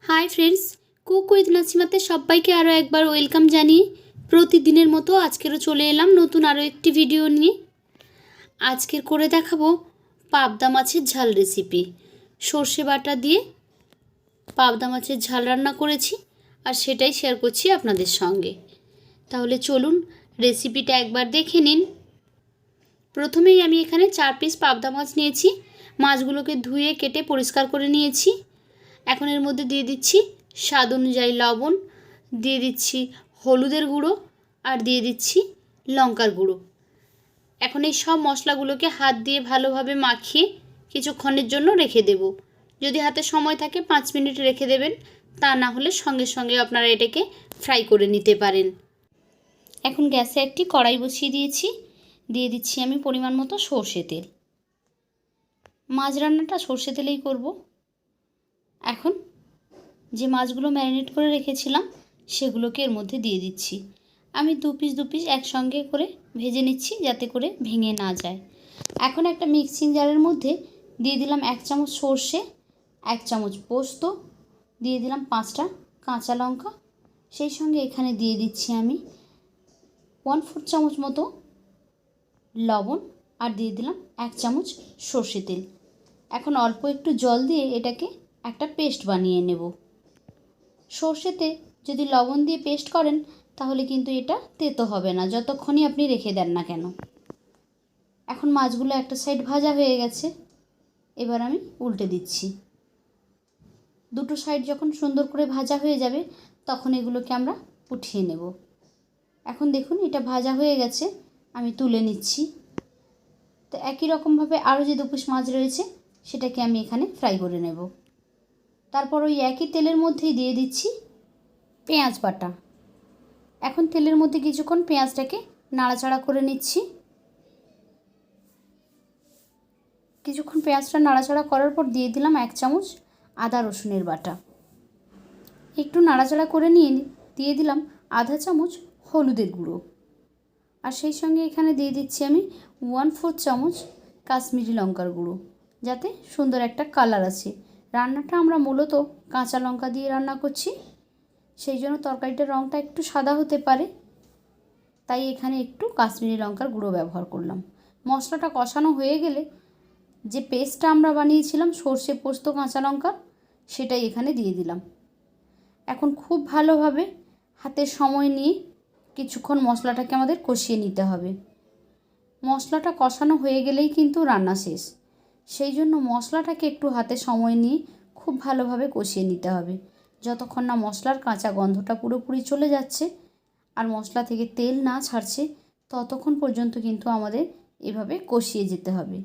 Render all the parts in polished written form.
Hi friends, cook with নাসিমাতে সবাইকে আরও একবার ওয়েলকাম জানিয়ে প্রতিদিনের মতো আজকেরও চলে এলাম নতুন আরও একটি ভিডিও নিয়ে। আজকের করে দেখাবো পাবদা মাছের ঝাল রেসিপি। সর্ষে বাটা দিয়ে পাবদা মাছের ঝাল রান্না করেছি আর সেটাই শেয়ার করছি আপনাদের সঙ্গে। তাহলে চলুন রেসিপিটা একবার দেখে নিন। প্রথমেই আমি এখানে 4 পিস পাবদা মাছ নিয়েছি। মাছগুলোকে ধুয়ে কেটে পরিষ্কার করে নিয়েছি। এখন এর মধ্যে দিয়ে দিচ্ছি স্বাদ অনুযায়ী লবণ, দিয়ে দিচ্ছি হলুদের গুঁড়ো আর দিয়ে দিচ্ছি লঙ্কার গুঁড়ো। এখন এই সব মশলাগুলোকে হাত দিয়ে ভালোভাবে মাখিয়ে কিছুক্ষণের জন্য রেখে দেব। যদি হাতে সময় থাকে 5 মিনিট রেখে দেবেন, তা না হলে সঙ্গে সঙ্গে আপনারা এটাকে ফ্রাই করে নিতে পারেন। এখন গ্যাসে একটি কড়াই বসিয়ে দিয়েছি, দিয়ে দিচ্ছি আমি পরিমাণ মতো সর্ষে তেল। মাছ রান্নাটা সর্ষে তেলেই করব। এখন যে মাছগুলো ম্যারিনেট করে রেখেছিলাম সেগুলোকে এর মধ্যে দিয়ে দিচ্ছি। আমি দু পিস একসঙ্গে করে ভেজে নিচ্ছি যাতে করে ভেঙে না যায়। এখন একটা মিক্সিং জারের মধ্যে দিয়ে দিলাম 1 চামচ সর্ষে, 1 চামচ পোস্ত, দিয়ে দিলাম 5টা কাঁচা লঙ্কা, সেই সঙ্গে এখানে দিয়ে দিচ্ছি আমি 1/4 চামচ মতো লবণ আর দিয়ে দিলাম 1 চামচ সর্ষে তেল। এখন অল্প একটু জল দিয়ে এটাকে একটা পেস্ট বানিয়ে নেব। সর্ষেতে যদি লবণ দিয়ে পেস্ট করেন তাহলে কিন্তু এটা তেতো হবে না যতক্ষণই আপনি রেখে দেন না কেন। এখন মাছগুলো একটা সাইড ভাজা হয়ে গেছে, এবার আমি উল্টে দিচ্ছি। দুটো সাইড যখন সুন্দর করে ভাজা হয়ে যাবে তখন এগুলোকে আমরা উঠিয়ে নেব। এখন দেখুন এটা ভাজা হয়ে গেছে, আমি তুলে নিচ্ছি। তো একই রকমভাবে আরও যে 2 পিস মাছ রয়েছে সেটাকে আমি এখানে ফ্রাই করে নেব। তারপর ওই একই তেলের মধ্যেই দিয়ে দিচ্ছি পেঁয়াজ বাটা। এখন তেলের মধ্যে কিছুক্ষণ পেঁয়াজটাকে নাড়াচাড়া করে নিচ্ছি। কিছুক্ষণ পেঁয়াজটা নাড়াচাড়া করার পর দিয়ে দিলাম 1 চামচ আদা রসুনের বাটা। একটু নাড়াচাড়া করে নিয়ে দিয়ে দিলাম আধা চামচ হলুদের গুঁড়ো আর সেই সঙ্গে এখানে দিয়ে দিচ্ছি আমি 1/4 চামচ কাশ্মীরি লঙ্কার গুঁড়ো, যাতে সুন্দর একটা কালার আসে। রান্নাটা আমরা মূলত কাঁচা লঙ্কা দিয়ে রান্না করছি, সেই জন্য তরকারিটার রঙটা একটু সাদা হতে পারে, তাই এখানে একটু কাশ্মীরি লঙ্কার গুঁড়ো ব্যবহার করলাম। মশলাটা কষানো হয়ে গেলে যে পেস্টটা আমরা বানিয়েছিলাম সর্ষে পোস্ত কাঁচা লঙ্কার, সেটাই এখানে দিয়ে দিলাম। এখন খুব ভালোভাবে হাতের সময় নিয়ে কিছুক্ষণ মশলাটাকে আমাদের কষিয়ে নিতে হবে। মশলাটা কষানো হয়ে গেলেই কিন্তু রান্না শেষ, সেই জন্য মশলাটাকে একটু হাতে সময় নিয়ে খুব ভালোভাবে কষিয়ে নিতে হবে যতক্ষণ না মশলার কাঁচা গন্ধটা পুরোপুরি চলে যাচ্ছে আর মশলা থেকে তেল না ছাড়ছে, ততক্ষণ পর্যন্ত কিন্তু আমাদের এভাবে কষিয়ে যেতে হবে।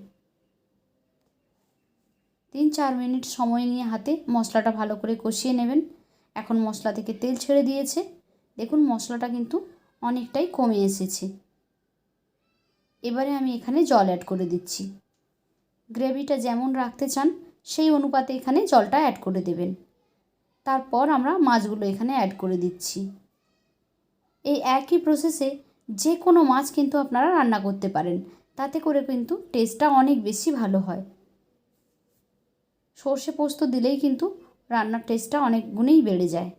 3-4 মিনিট সময় নিয়ে হাতে মশলাটা ভালো করে কষিয়ে নেবেন। এখন মশলা থেকে তেল ছেড়ে দিয়েছে, দেখুন মশলাটা কিন্তু অনেকটাই কমে এসেছে। এবারে আমি এখানে জল অ্যাড করে দিচ্ছি। গ্রেভিটা যেমন রাখতে চান সেই অনুপাতে এখানে জলটা অ্যাড করে দেবেন। তারপর আমরা মাছগুলো এখানে অ্যাড করে দিচ্ছি। এই একই প্রসেসে যে কোনো মাছ কিন্তু আপনারা রান্না করতে পারেন, তাতে করে কিন্তু টেস্টটা অনেক বেশি ভালো হয়। সর্ষে পোস্ত দিলেই কিন্তু রান্নার টেস্টটা অনেক গুণেই বেড়ে যায়।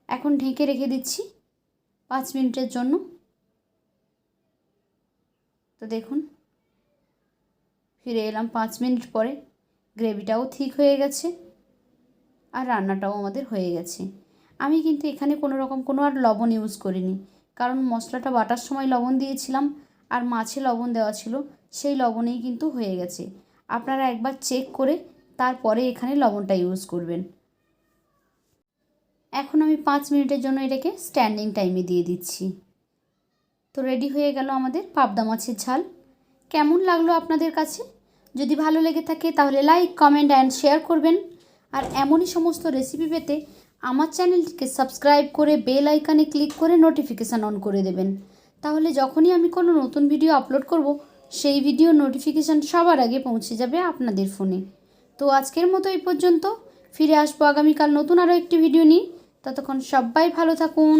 এখন ঢেকে রেখে দিচ্ছি 5 মিনিটের জন্য। তো দেখুন ফিরে এলাম 5 মিনিট পরে, গ্রেভিটাও ঠিক হয়ে গেছে আর রান্নাটাও আমাদের হয়ে গেছে। আমি কিন্তু এখানে কোনো আর লবণ ইউজ করিনি, কারণ মশলাটা বাটার সময় লবণ দিয়েছিলাম আর মাছে লবণ দেওয়া ছিল, সেই লবণেই কিন্তু হয়ে গেছে। আপনারা একবার চেক করে তারপরে এখানে লবণটা ইউজ করবেন। এখন আমি 5 মিনিটের জন্য এটাকে স্ট্যান্ডিং টাইমে দিয়ে দিচ্ছি। তো রেডি হয়ে গেল আমাদের পাবদা মাছের ঝাল। কেমন লাগলো আপনাদের কাছে? যদি ভালো লেগে থাকে তাহলে লাইক, কমেন্ট অ্যান্ড শেয়ার করবেন। আর এমনই সমস্ত রেসিপি পেতে আমার চ্যানেলটিকে সাবস্ক্রাইব করে বেল আইকনে ক্লিক করে নোটিফিকেশান অন করে দেবেন। তাহলে যখনই আমি কোনো নতুন ভিডিও আপলোড করব সেই ভিডিও নোটিফিকেশান সবার আগে পৌঁছে যাবে আপনাদের ফোনে। তো আজকের মতো এই পর্যন্ত, ফিরে আসবো আগামীকাল নতুন আরও একটি ভিডিও নিয়ে। ততক্ষণ সবাই ভালো থাকুন,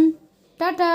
টাটা।